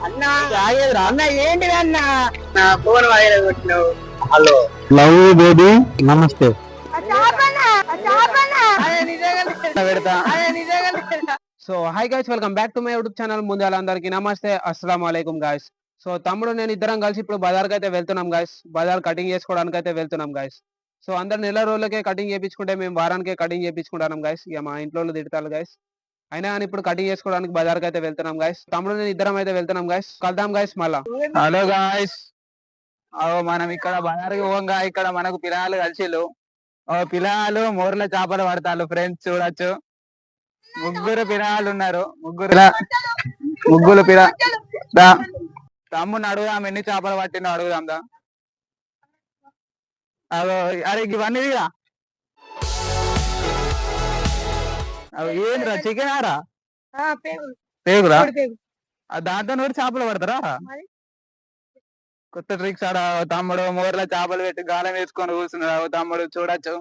అన్నా ఆగేదిరా అన్న ఏంటిది అన్న నా ఫోన్ వాయిదా కొట్టినావు. హలో లవ్ బేబీ నమస్తే పెడతా so hi guys, welcome back to my YouTube channel. ముందు అందరికి నమస్తే, అస్సలాము అలైకుం గాయస్. సో తమ్ముడు నేను ఇద్దరం కలిసి ఇప్పుడు బజార్కి అయితే వెళ్తున్నాం గాయస్. బజార్ కటింగ్ చేసుకోవడానికి అయితే వెళ్తున్నాం గాయస్. సో అందరు నెల రోజులకే కటింగ్ చేయించుకుంటే మేము వారానికే కటింగ్ చేయించుకుంటాం గాయస్. ఇక మా ఇంట్లో తిడతారు గాయస్. అయినా కానీ ఇప్పుడు కటింగ్ చేసుకోవడానికి బజార్కి అయితే వెళ్తున్నాం గాయస్. తమ్ముడు నేను ఇద్దరం అయితే వెళ్తున్నాం గాయస్. కలుద్దాం గాయస్ మళ్ళా. హలో గాయస్, మనం ఇక్కడ బజార్కి పోగా ఇక్కడ మనకు పిల్లలు కలిసిళ్ళు. పిల్లలు మోర్ల చేపలు పడతారు ఫ్రెండ్స్, చూడొచ్చు. ముగ్గురు పిల్లలు ఉన్నారు. ముగ్గురు పిల్ల తమ్ముని అడుగుదాం, ఎన్ని చేపలు పట్టిందో అడుగుదాం దా. అరే ఇవన్నీ ఏంద్రా, చికెన్ ఆరా పేగురా? దాంతో నూరు చేపలు పడతారా? కొత్త ట్రిక్స్ ఆడ తమ్ముడు. మోర్ల చేపలు పెట్టి గాలం వేసుకొని కూర్చున్నాడు తమ్ముడు, చూడొచ్చు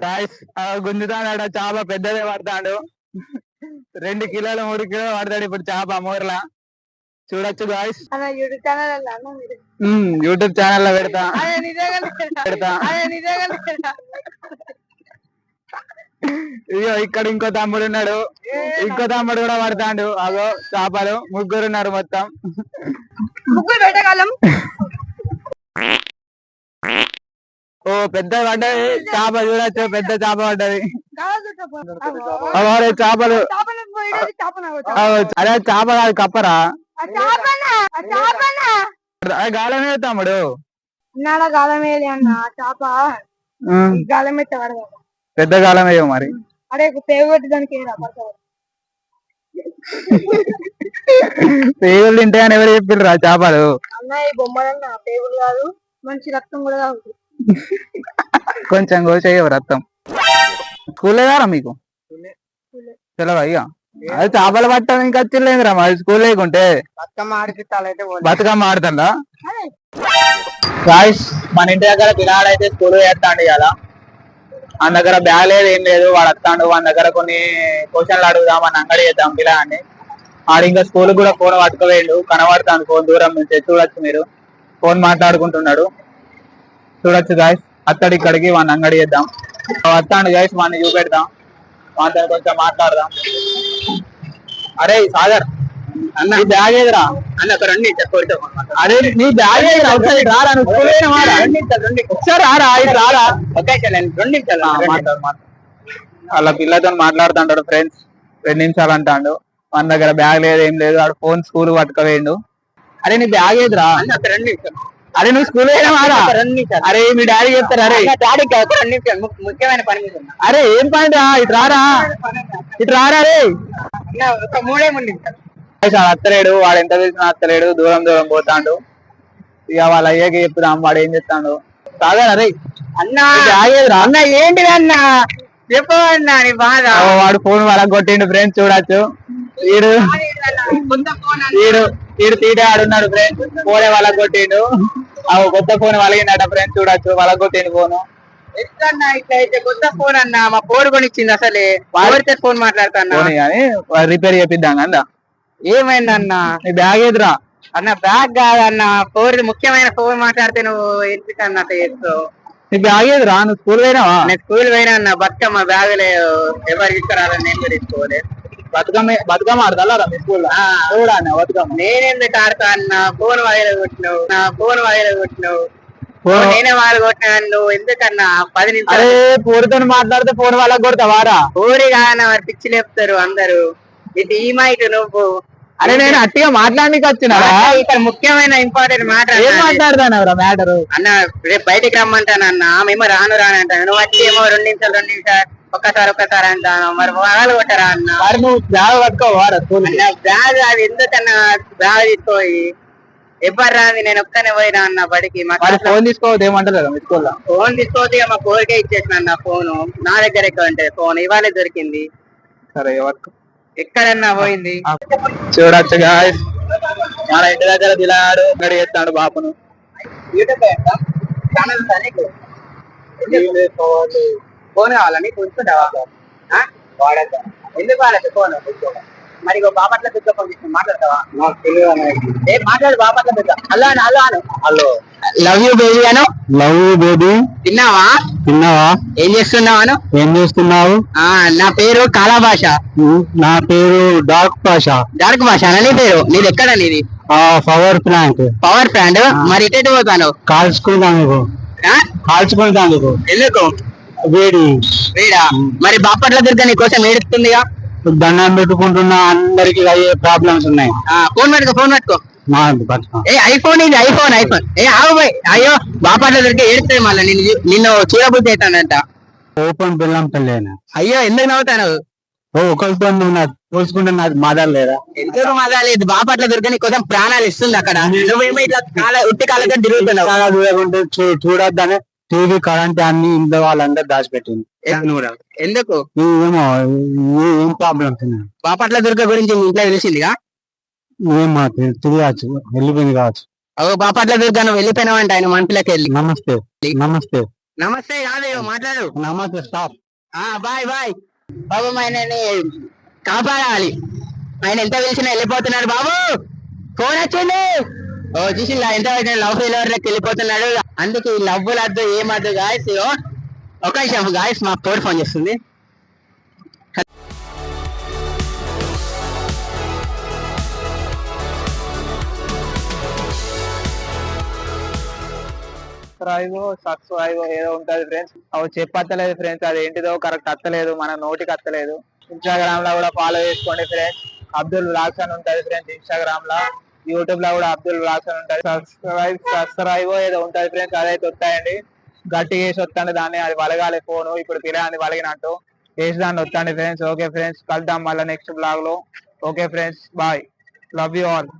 గాయస్. గుంజుతాడు చేప, పెద్దదే పడతాడు. 2 కిలోలు 3 కిలోలు పడతాడు ఇప్పుడు చేప మోర్ల, చూడొచ్చు గాయస్. యూట్యూబ్ ఛానల్ లో పెడతా. ఇయ్యో ఇక్కడ ఇంకో తమ్ముడు ఉన్నాడు, ఇంకో తమ్ముడు కూడా పడతాడు. అగో చేపలు ముగ్గురు ఉన్నారు మొత్తం. ఓ పెద్ద పడ్డది చేప, చూడొచ్చు పెద్ద చేప పడ్డది. చేపలు అదే చేప కాదు, కప్పరా? గాలం ఏ తమ్ముడు? పెద్ద గాలం వేయవు మరి. పేగులు తింటాయని ఎవరు చెప్పిర్రు రా చేపలు? మంచి రక్తం కూడా కొంచెం కోసేయవు రక్తం. స్కూల్ గారా మీకు తెలవా? ఇక అది చేపలు పట్టడం ఇంకా వచ్చిలేదురా మరి. స్కూల్ లేకుంటే బతుకమ్మ ఆడుతుందా గాయస్? మన ఇంటి దగ్గర పిల్లాడైతే స్కూల్ చేస్తాండి కదా. మన దగ్గర బ్యాగ్ లేదు, ఏం లేదు. వాడు వస్తాడు, మన దగ్గర కొన్ని క్వశ్చన్లు అడుగుదాం అని అంగడి చేద్దాం పిల్లాన్ని. ఆడు ఇంకా స్కూల్ కూడా ఫోన్ పట్టుకోవేయండు, కనబడతాను ఫోన్ దూరం నుంచి. చూడొచ్చు మీరు, ఫోన్ మాట్లాడుకుంటున్నాడు చూడొచ్చు గాయస్. అత్తడి ఇక్కడికి వాడిని అంగడి చేద్దాం. వస్తాడు గాయస్, వాడిని చూపెడదాం, వాటిని కొంచెం మాట్లాడదాం. అరే సాగర్ అన్న, నీ బ్యాగ్ ఏదిరా అన్న? ఒక 2 నిమిషాలు. అరే నీ బ్యాగ్ ఏదిరా? ఒకసారి రారా, ఒకసారి రారా, ఇది రారా. 2 నిమిషాలు మాట్లాడు. అలా పిల్లతో మాట్లాడుతుంటాడు ఫ్రెండ్స్. 2 నిమిషాలు అంటాడు. మన దగ్గర బ్యాగ్ లేదు, ఏం లేదు. వాడు ఫోన్ స్కూల్ పట్టుకోవేయండు. అరే నీ బ్యాగ్ ఏదిరా? 2 నిమిషాలు. అరే నువ్వు స్కూల్ పోయినావారా? అరే మీ డాడీ చెప్తారా? అరే డాడీకి 2 నిమిషాలు ముఖ్యమైన పని మీద. అరే ఏం పని రా? ఇటు రారా, ఇటు రారా. రే 3 నిమిషాలు. అత్తలేడు వాడు, ఎంత తెలిసినా అత్తలేడు, దూరం దూరం పోతాడు. ఇక వాళ్ళ అయ్యాక చెప్తాం వాడు ఏం చెప్తాడు. సాగర్ అరే అన్నా ఆగేదిరా అన్న, ఏంటిది అన్న చెప్పన్నా నీ బాధ. వాడు ఫోన్ వాళ్ళకి కొట్టిండు ఫ్రెండ్స్, చూడొచ్చు. వీడు వీడు తీటే ఆడున్నాడు ఫ్రెండ్స్, ఫోనే వాళ్ళకి కొట్టిండు. కొత్త ఫోన్ వాళ్ళకిందట ఫ్రెండ్స్, చూడొచ్చు వాళ్ళకి కొట్టిండు ఫోను. ఎట్లన్నా ఇట్లయితే కొత్త ఫోన్ అన్న, మా ఫోన్ కొనిచ్చింది. అసలే వాడితే ఫోన్ మాట్లాడుతున్నా కానీ రిపేర్ చేపిద్దాం కదా. ఏమైందన్న? నీ బ్యాగ్ ఏదిరా? అన్న బ్యాగ్ కాదన్న, ఫోన్ ముఖ్యమైన ఫోన్ మాట్లాడితే నువ్వు ఎందుకన్నా చేస్తావు? నీ బ్యాగ్ ఏదిరా? నువ్వు స్కూల్ పోయినావా? నేను స్కూల్ పోయినా అన్న. బతుకమ్మ బ్యాగ్ లేదు, ఎవరు తీసుకురాలని నేను కూడా తీసుకోలేదు. బతుకమ్మ ఆడతా మీ స్కూల్? బతుకమ్మ నేనెందుకు ఆడతా అన్న? ఫోన్ వాయిదా కొట్టినావు, నా ఫోన్ వాయిదా కొట్టినావు. నేనే వాళ్ళు కొట్టినా, నువ్వు ఎందుకన్నా 10 నిమిషాలు? అరే పూరితో మాట్లాడితే ఫోన్ వాళ్ళకి కొడతావారా? పూరి కాదన్న, వారు పిచ్చి లేపుతారు అందరు. ఇది ఈ మైట్ నువ్వు. అరే నేను అట్టిగా మాట్లాడడానికి వచ్చినా. ఇక్కడ ముఖ్యమైన ఇంపార్టెంట్ మ్యాటర్. ఏం మాట్లాడతాను మ్యాటర్ అన్న? రేపు బయటికి రమ్మంటానన్న, మేము రాను రానంటాను. నువ్వు వచ్చి ఏమో 2 నిమిషాలు ఒక్కసారి అంటాను. మరి వాళ్ళు కొట్టారా అన్న? మరి నువ్వు బ్యాగ్ పట్టుకోవారా స్కూల్? బ్యాగ్ అది ఎందుకన్నా? బ్యాగ్ తీసుకోయి ఎవరు రాదు, నేను ఒక్కనే పోయినా అన్న బడికి. ఫోన్ తీసుకోవద్దు ఏమంటారు మీ స్కూల్లో? ఫోన్ తీసుకోవద్దు, మా కోరికే ఇచ్చేసిన అన్న. ఫోను నా దగ్గర ఎక్కడ ఉంటే ఫోన్ ఇవాళే దొరికింది. సరే ఎక్కడన్నా పోయింది. చూడొచ్చు గాయస్, మన ఇంటి దగ్గర దిలాడు గడి చేస్తాడు బాపును. యూట్యూబ్ ఛానల్ ఫోన్ కావాలని కూర్చుంటావా? వాడద్దా? ఎందుకు వాడద్దు ఫోన్? మరి బాపట్ల దుర్గ ఫోన్ చేసి మాట్లాడతావా? ఏ మాట్లాడు Bapatla Durga. Hello Anu, hello Anu. Hello. Love you baby Anu. Love you baby. తిన్నావా? తిన్నావా? ఏం చేస్తున్నావు అను. ఏం చేస్తున్నావు? నా పేరు కాలా భాష. నా పేరు డార్క్ భాష. డార్క్ భాష నీ పేరు. నీది ఎక్కడ నీది? Power plant. Power plant. మరి ఇటు పోతాను కాల్చుకుంటాను. కాల్చుకుంటాను. ఎందుకు? వేడి. వేడా? మరి బాపట్ల దుర్గ నీ కోసం ఏడుస్తుందిగా. దండం పెట్టుకుంటున్నా, అందరికి అయ్యే ప్రాబ్లమ్స్ ఉన్నాయి. ఫోన్ పెట్టుకో, ఫోన్ పెట్టుకో. ఏ ఐఫోన్ ఇది, ఐఫోన్ ఐఫోన్. ఏ ఆవు పోయి. అయ్యో బాపట్ల దుర్గ ఏడుస్తుంది మళ్ళీ నిన్ను చూడబుద్ధి అవుతానంట. ఓపెన్ బెల్లం పల్లేనా? అయ్యో ఎందుకు నవ్వుతాను? ఒకరితో పోల్చుకుంటే నాకు మాదాలు లేదా? ఎందుకు మజాలేదు? బాపట్ల దుర్గ నీ కోసం ప్రాణాలు ఇస్తుంది అక్కడ. నువ్వేమో ఇట్లా ఉట్టి కాళ్ళతో తిరుగుతున్నావు. చూడొద్దని టీవీ కరెంట్ అన్ని ఇంట్లో వాళ్ళందరూ దాచిపెట్టింది. ఎందుకు? ఏమో ఏం ప్రాబ్లమ్స్ ఉన్నాయి. బాపట్ల దుర్గ గురించి మీ ఇంట్లో తెలిసిందిగా. ఏమో తెలియచ్చు, వెళ్ళిపోయింది కావచ్చు. బాపట్ల దుర్గ నువ్వు వెళ్ళిపోయినావంట ఆయన మనసులోకి వెళ్ళి. నమస్తే. నమస్తే. నమస్తే కాదు, మాట్లాడు. నమస్తే. స్టాప్. Bye bye. బాబు ఆయనని కాపాడాలి. ఆయన ఎంత పిలిచినా వెళ్ళిపోతున్నాడు బాబు. ఫోన్ వచ్చింది. చూసిందా ఎంత లవ్ ఫెయిల్యూర్ లెక్క వెళ్ళిపోతున్నాడు. అందుకే ఈ లవ్వులు వద్దు, ఏమద్దు గాయస్. ఒక నిమిషం గాయస్, మా తోడు ఫోన్ చేస్తుంది. సబ్స్క్రైబ్ ఏదో ఉంటది ఫ్రెండ్స్, అవి చెప్పత్తలేదు ఫ్రెండ్స్. అది ఏంటిదో కరెక్ట్ అత్తలేదు, మన నోటికి అత్తలేదు. ఇన్స్టాగ్రామ్ లో కూడా ఫాలో చేసుకోండి ఫ్రెండ్స్. అబ్దుల్ వ్లాగ్స్ అని ఉంటది ఫ్రెండ్స్ ఇన్స్టాగ్రామ్ లో. యూట్యూబ్ లో కూడా అబ్దుల్ వ్లాగ్స్ అని ఉంటది. సబ్స్క్రైబ్ ఏదో ఉంటది ఫ్రెండ్స్, అదైతే వస్తాయండి. గట్టిగా వేసి వస్తాండి దాన్ని. అది వలగాలి ఫోను. ఇప్పుడు పిల్లగాని వలిగినట్టు వేసి దాన్ని వస్తాండి ఫ్రెండ్స్. ఓకే ఫ్రెండ్స్, కలుద్దాం మళ్ళీ నెక్స్ట్ బ్లాగ్ లో. Okay friends, bye. Love you all.